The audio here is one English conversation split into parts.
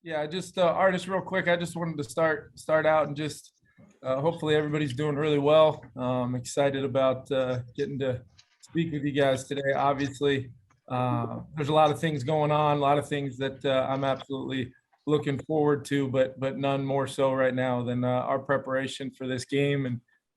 Yeah, just artist, real quick. I just wanted to start out and just hopefully everybody's doing really well. Excited about getting to speak with you guys today. Obviously, there's a lot of things going on, a lot of things that I'm absolutely looking forward to, but none more so right now than our preparation for this game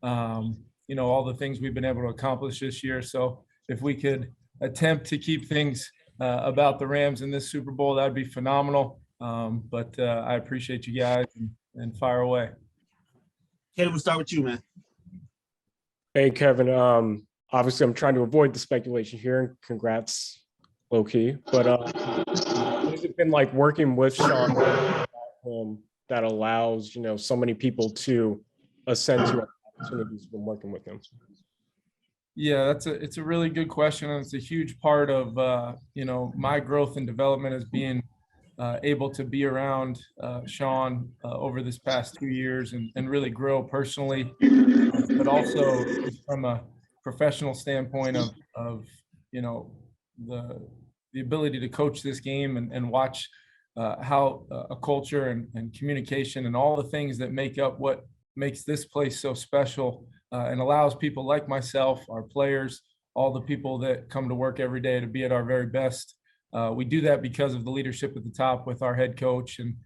and all the things we've been able to accomplish this year. So if we could attempt to keep things about the Rams in this Super Bowl, that'd be phenomenal. But I appreciate you guys and fire away. Kevin, we'll start with you, man. Hey, Kevin. Obviously, I'm trying to avoid the speculation here, and congrats, low key. But what has it been like working with Sean that allows so many people to ascend to opportunities from working with him? Yeah, it's a really good question, and it's a huge part of my growth and development as being able to be around Sean over this past 2 years and really grow personally, but also from a professional standpoint of the ability to coach this game and watch how a culture and communication and all the things that make up what makes this place so special and allows people like myself, our players, all the people that come to work every day to be at our very best. We do that because of the leadership at the top with our head coach and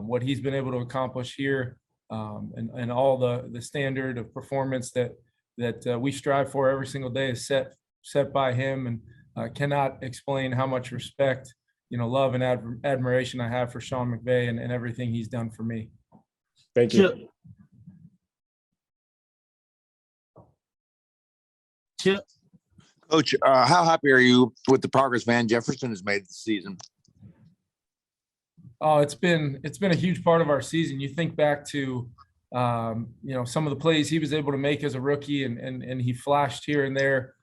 what he's been able to accomplish here and all the standard of performance that we strive for every single day is set by him, and cannot explain how much respect, love and admiration I have for Sean McVay and everything he's done for me. Thank you. Chip. Coach, how happy are you with the progress Van Jefferson has made this season? Oh, it's been a huge part of our season. You think back to some of the plays he was able to make as a rookie and he flashed here and there.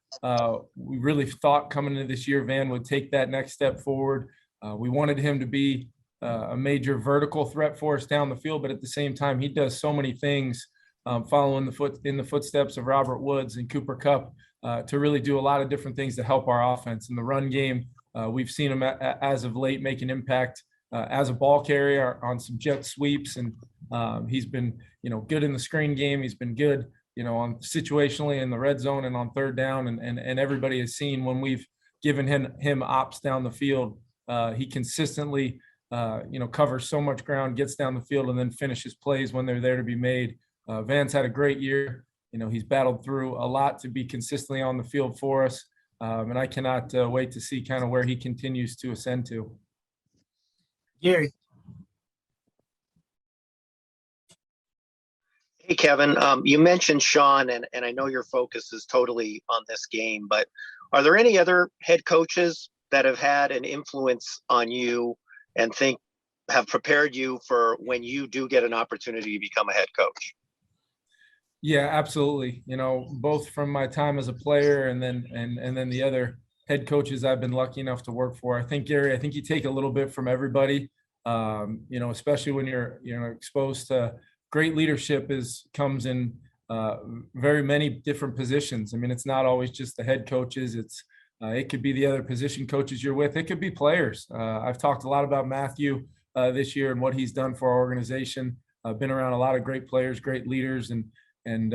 We really thought coming into this year Van would take that next step forward. We wanted him to be a major vertical threat for us down the field, but at the same time he does so many things following in the footsteps of Robert Woods and Cooper Kupp to really do a lot of different things to help our offense. In the run game, we've seen him as of late make an impact as a ball carrier on some jet sweeps, and he's been good in the screen game. He's been good on situationally in the red zone and on third down, and everybody has seen when we've given him ops down the field, he consistently covers so much ground, gets down the field, and then finishes plays when they're there to be made. Van's had a great year. He's battled through a lot to be consistently on the field for us. And I cannot wait to see kind of where he continues to ascend to. Gary. Hey, Kevin, you mentioned Sean, and I know your focus is totally on this game, but are there any other head coaches that have had an influence on you and have prepared you for when you do get an opportunity to become a head coach? Yeah, absolutely. Both from my time as a player and then the other head coaches I've been lucky enough to work for. I think, Gary, you take a little bit from everybody, especially when you're exposed to great leadership comes in very many different positions. I mean, it's not always just the head coaches. It could be the other position coaches you're with. It could be players. I've talked a lot about Matthew this year and what he's done for our organization. I've been around a lot of great players, great leaders, and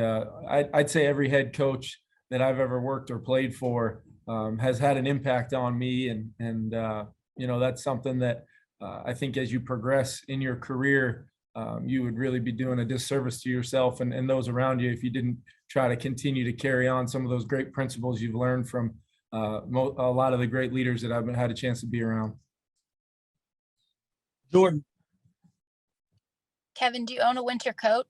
I'd say every head coach that I've ever worked or played for has had an impact on me. And that's something that I think as you progress in your career, you would really be doing a disservice to yourself and those around you if you didn't try to continue to carry on some of those great principles you've learned from a lot of the great leaders that I've had a chance to be around. Jordan. Kevin, do you own a winter coat?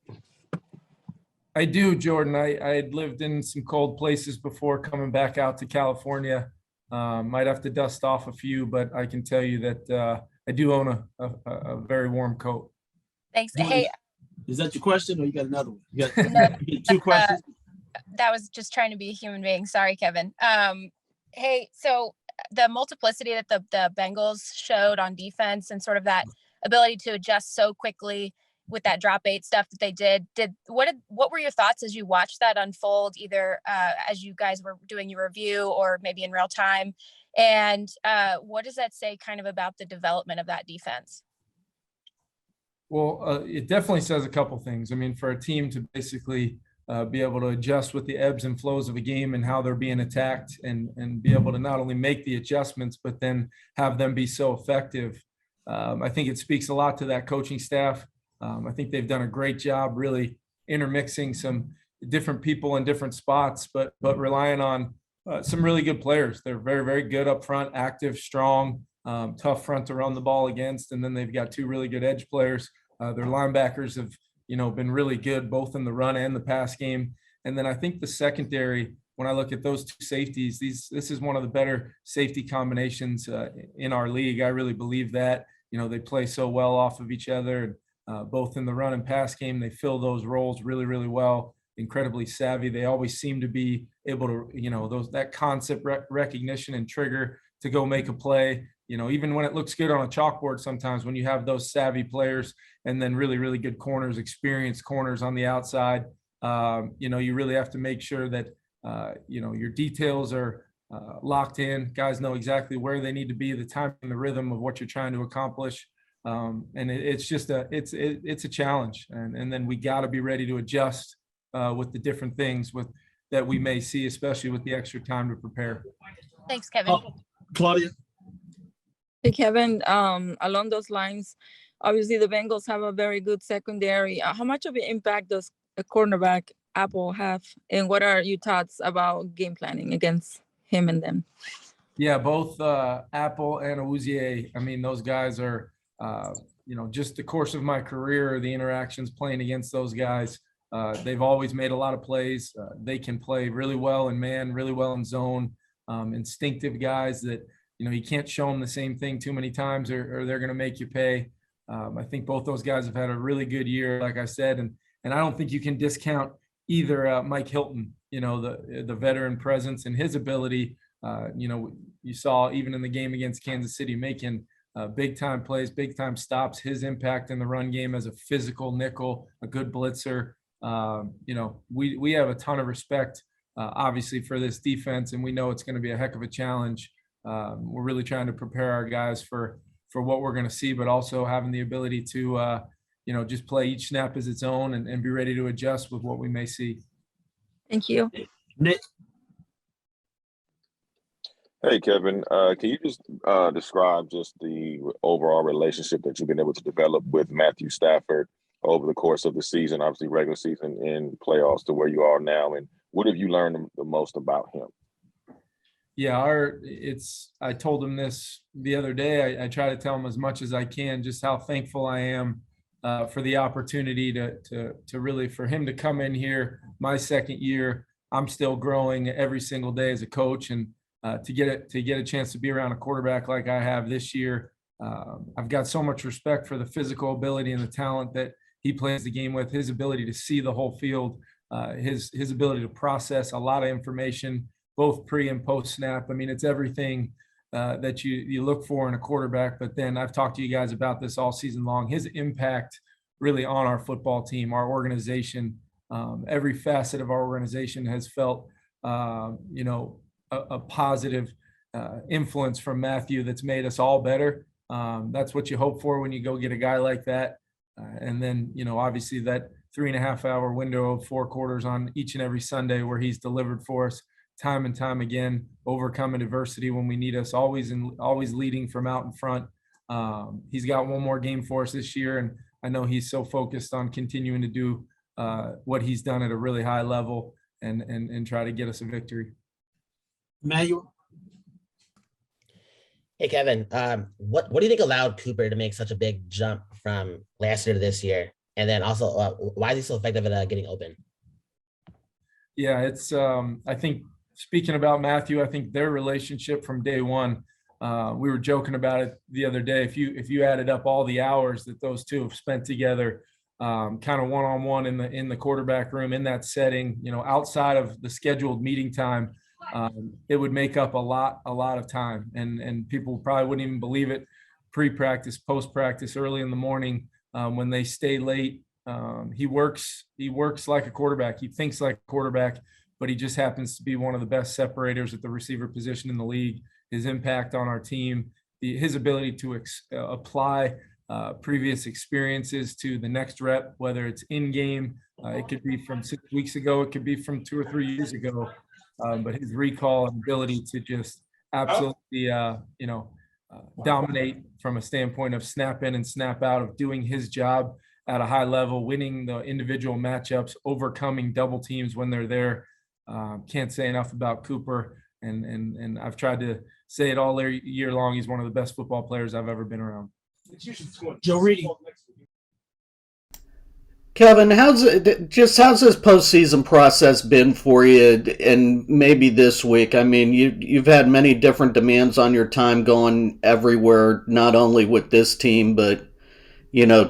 I do, Jordan. I had lived in some cold places before coming back out to California. Might have to dust off a few, but I can tell you that I do own a very warm coat. Thanks. Hey, is that your question or you got another one? You got two questions? That was just trying to be a human being. Sorry, Kevin. Hey, so the multiplicity that the Bengals showed on defense and sort of that ability to adjust so quickly with that drop 8 stuff that they did what were your thoughts as you watched that unfold, either as you guys were doing your review or maybe in real time? And what does that say kind of about the development of that defense? Well, it definitely says a couple things. I mean, for a team to basically be able to adjust with the ebbs and flows of a game and how they're being attacked, and be able to not only make the adjustments, but then have them be so effective. I think it speaks a lot to that coaching staff. I think they've done a great job really intermixing some different people in different spots, but relying on some really good players. They're very, very good up front, active, strong, tough front to run the ball against. And then they've got two really good edge players. Their linebackers have, been really good, both in the run and the pass game. And then I think the secondary, when I look at those two safeties, this is one of the better safety combinations in our league. I really believe that. They play so well off of each other, both in the run and pass game. They fill those roles really, really well. Incredibly savvy. They always seem to be able to, that concept recognition and trigger to go make a play. Even when it looks good on a chalkboard, sometimes when you have those savvy players and then really, really good corners, experienced corners on the outside, you really have to make sure that, your details are locked in. Guys know exactly where they need to be, the time and the rhythm of what you're trying to accomplish. And it's just it's a challenge. And then we got to be ready to adjust with the different things that we may see, especially with the extra time to prepare. Thanks, Kevin. Claudia. Hey, Kevin, along those lines, obviously the Bengals have a very good secondary. How much of an impact does a cornerback Apple have? And what are your thoughts about game planning against him and them? Yeah, both Apple and Awuzie. I mean, those guys are, just the course of my career, the interactions playing against those guys. They've always made a lot of plays. They can play really well in man, really well in zone. Instinctive guys that, you can't show them the same thing too many times or they're going to make you pay. I think both those guys have had a really good year, like I said, and I don't think you can discount either Mike Hilton, the veteran presence and his ability. You saw even in the game against Kansas City making big time plays, big time stops, his impact in the run game as a physical nickel, a good blitzer. We have a ton of respect, obviously, for this defense, and we know it's going to be a heck of a challenge. We're really trying to prepare our guys for what we're going to see, but also having the ability to, just play each snap as its own and be ready to adjust with what we may see. Thank you. Nick. Hey, Kevin, can you just describe just the overall relationship that you've been able to develop with Matthew Stafford over the course of the season, obviously regular season and playoffs, to where you are now? And what have you learned the most about him? Yeah, I told him this the other day. I try to tell him as much as I can, just how thankful I am for the opportunity to really, for him to come in here my second year. I'm still growing every single day as a coach, and to get a chance to be around a quarterback like I have this year. I've got so much respect for the physical ability and the talent that he plays the game with, his ability to see the whole field, his ability to process a lot of information, both pre and post snap. I mean, it's everything that you look for in a quarterback. But then I've talked to you guys about this all season long. His impact really on our football team, our organization, every facet of our organization has felt, a positive influence from Matthew that's made us all better. That's what you hope for when you go get a guy like that. And then, obviously that 3.5 hour window of 4 quarters on each and every Sunday where he's delivered for us time and time again, overcoming adversity when we need us, always leading from out in front. He's got one more game for us this year, and I know he's so focused on continuing to do what he's done at a really high level and try to get us a victory. Emmanuel. Hey, Kevin, what do you think allowed Cooper to make such a big jump from last year to this year? And then also, why is he so effective at getting open? Yeah, it's I think, speaking about Matthew, I think their relationship from day one, we were joking about it the other day. If you added up all the hours that those two have spent together, kind of one-on-one in the quarterback room, in that setting, outside of the scheduled meeting time, it would make up a lot of time, and people probably wouldn't even believe it. Pre-practice, post-practice, early in the morning, when they stay late, he works like a quarterback. He thinks like a quarterback, but he just happens to be one of the best separators at the receiver position in the league. His impact on our team, his ability to apply previous experiences to the next rep, whether it's in game. It could be from 6 weeks ago. It could be from 2 or 3 years ago. But his recall and ability to just absolutely, dominate from a standpoint of snap in and snap out, of doing his job at a high level, winning the individual matchups, overcoming double teams when they're there. Can't say enough about Cooper. And I've tried to say it all year long. He's one of the best football players I've ever been around. Joe Reedy. Kevin, how's this postseason process been for you? And maybe this week, I mean, you've had many different demands on your time going everywhere, not only with this team, but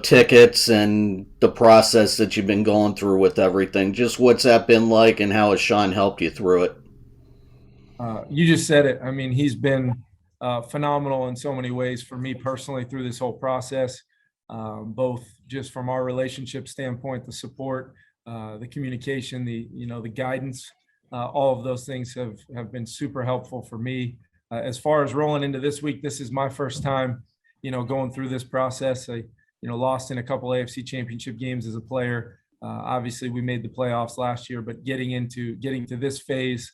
tickets and the process that you've been going through with everything. Just what's that been like, and how has Sean helped you through it? You just said it. I mean, he's been phenomenal in so many ways for me personally through this whole process, both just from our relationship standpoint, the support, the communication, the guidance, all of those things have been super helpful for me. As far as rolling into this week, this is my first time, going through this process. I, lost in a couple AFC championship games as a player. Obviously we made the playoffs last year, but getting to this phase,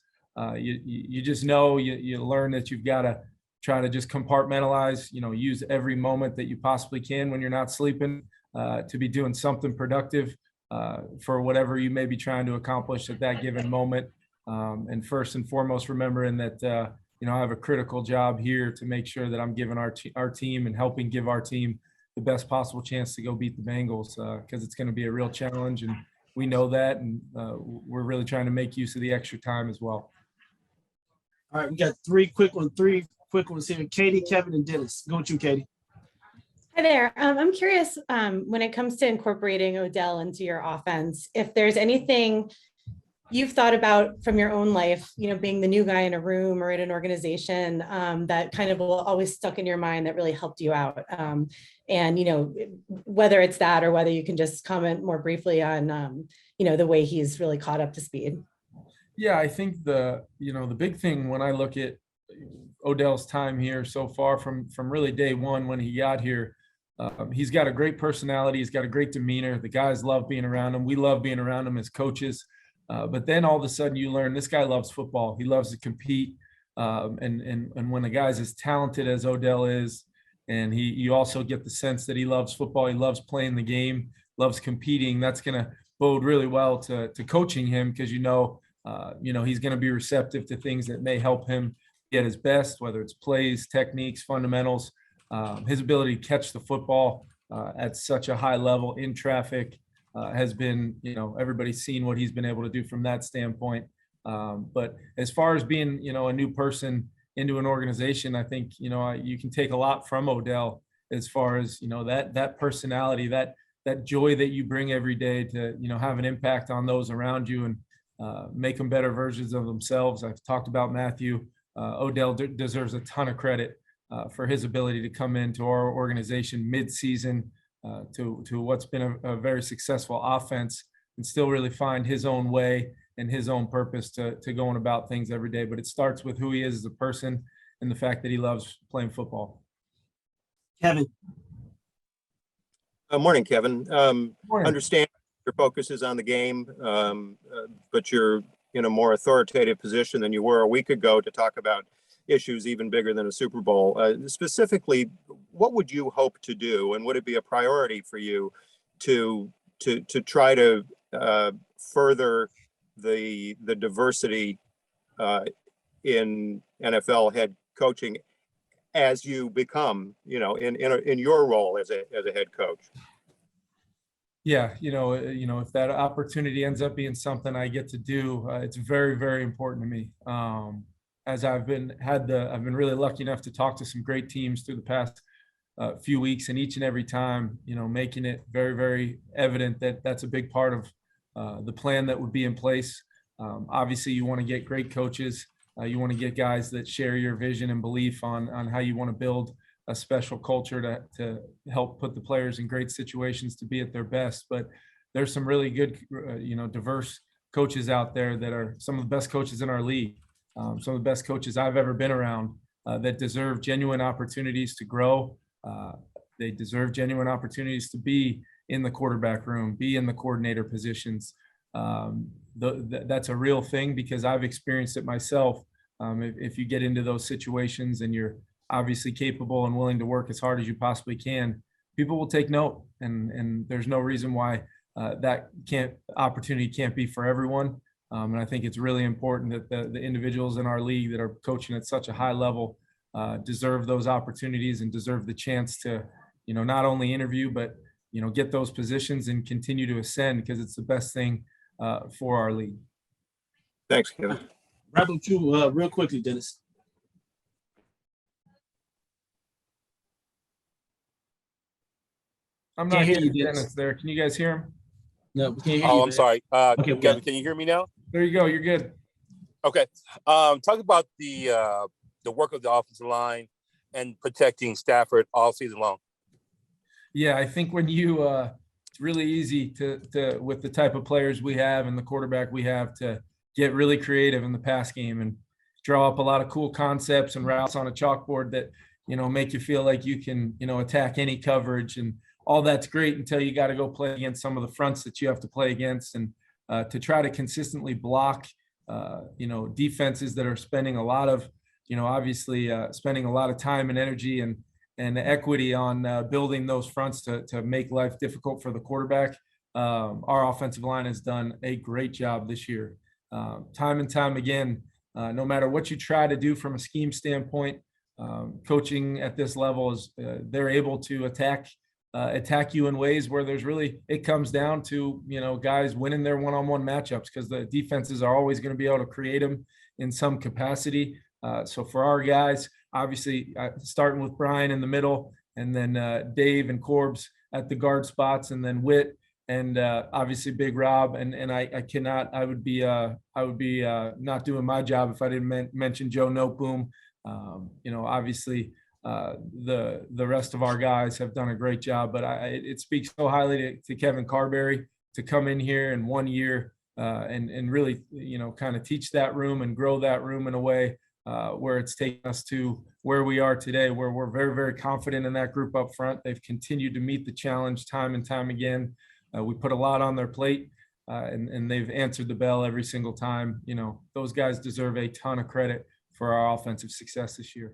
you just know, you learn that you've got to try to just compartmentalize, use every moment that you possibly can when you're not sleeping to be doing something productive for whatever you may be trying to accomplish at that given moment. And first and foremost, remembering that, I have a critical job here to make sure that I'm giving our team and helping give our team the best possible chance to go beat the Bengals, because it's going to be a real challenge, and we know that, and we're really trying to make use of the extra time as well. All right, we got three quick ones here. Katie, Kevin, and Dennis. Go with you, Katie. Hi there. I'm curious, when it comes to incorporating Odell into your offense, if there's anything you've thought about from your own life, being the new guy in a room or in an organization, that kind of will always stuck in your mind that really helped you out. And, whether it's that or whether you can just comment more briefly on, the way he's really caught up to speed. Yeah, I think the big thing when I look at Odell's time here so far from really day one when he got here, he's got a great personality. He's got a great demeanor. The guys love being around him. We love being around him as coaches. But then all of a sudden you learn this guy loves football. He loves to compete. And when a guy's as talented as Odell is, and you also get the sense that he loves football, he loves playing the game, loves competing, that's going to bode really well to coaching him, because he's going to be receptive to things that may help him get his best, whether it's plays, techniques, fundamentals, his ability to catch the football at such a high level in traffic has been, everybody's seen what he's been able to do from that standpoint. But as far as being, a new person into an organization, I think, you can take a lot from Odell as far as, that personality, that joy that you bring every day to, have an impact on those around you and make them better versions of themselves. I've talked about Matthew. Odell deserves a ton of credit for his ability to come into our organization mid-season to what's been a very successful offense and still really find his own way and his own purpose to going about things every day. But it starts with who he is as a person and the fact that he loves playing football. Kevin. Morning, Kevin. Morning. Understand your focus is on the game, but you're in a more authoritative position than you were a week ago to talk about issues even bigger than a Super Bowl. Specifically, what would you hope to do, and would it be a priority for you to try to further the diversity in NFL head coaching as you become, in your role as a head coach? Yeah, if that opportunity ends up being something I get to do, it's very, very important to me. As I've been really lucky enough to talk to some great teams through the past few weeks, and each and every time, making it very, very evident that that's a big part of the plan that would be in place. Obviously, you want to get great coaches. You want to get guys that share your vision and belief on how you want to build a special culture to help put the players in great situations to be at their best. But there's some really good, diverse coaches out there that are some of the best coaches in our league. Some of the best coaches I've ever been around that deserve genuine opportunities to grow. They deserve genuine opportunities to be in the quarterback room, be in the coordinator positions. That's a real thing because I've experienced it myself. If you get into those situations and you're obviously capable and willing to work as hard as you possibly can, people will take note, and there's no reason why that opportunity can't be for everyone. And I think it's really important that the individuals in our league that are coaching at such a high level deserve those opportunities and deserve the chance to, not only interview, but, get those positions and continue to ascend, because it's the best thing for our league. Thanks, Kevin. Wrap up you real quickly, Dennis. I'm Can't not hear getting you, Dennis there. Can you guys hear him? No, we can't hear you. Oh, I'm man. sorry. Okay, we got Kevin, it. can you hear me now? There you go. You're good. Okay. Talk about the work of the offensive line and protecting Stafford all season long. Yeah, I think when it's really easy to with the type of players we have and the quarterback we have to get really creative in the pass game and draw up a lot of cool concepts and routes on a chalkboard that, make you feel like you can, attack any coverage, and all that's great until you got to go play against some of the fronts that you have to play against, and to try to consistently block, defenses that are spending a lot of, obviously spending a lot of time and energy and equity on building those fronts to make life difficult for the quarterback. Our offensive line has done a great job this year. Time and time again, no matter what you try to do from a scheme standpoint, coaching at this level is they're able to attack you in ways where it comes down to, guys winning their one-on-one matchups, because the defenses are always going to be able to create them in some capacity. So for our guys, obviously starting with Brian in the middle, and then Dave and Corbs at the guard spots, and then Witt, and obviously Big Rob. And I would be not doing my job if I didn't mention Joe Noteboom. Obviously the rest of our guys have done a great job, but it speaks so highly to Kevin Carberry to come in here in 1 year and really, kind of teach that room and grow that room in a way where it's taken us to where we are today, where we're very, very confident in that group up front. They've continued to meet the challenge time and time again. We put a lot on their plate, and they've answered the bell every single time. Those guys deserve a ton of credit for our offensive success this year.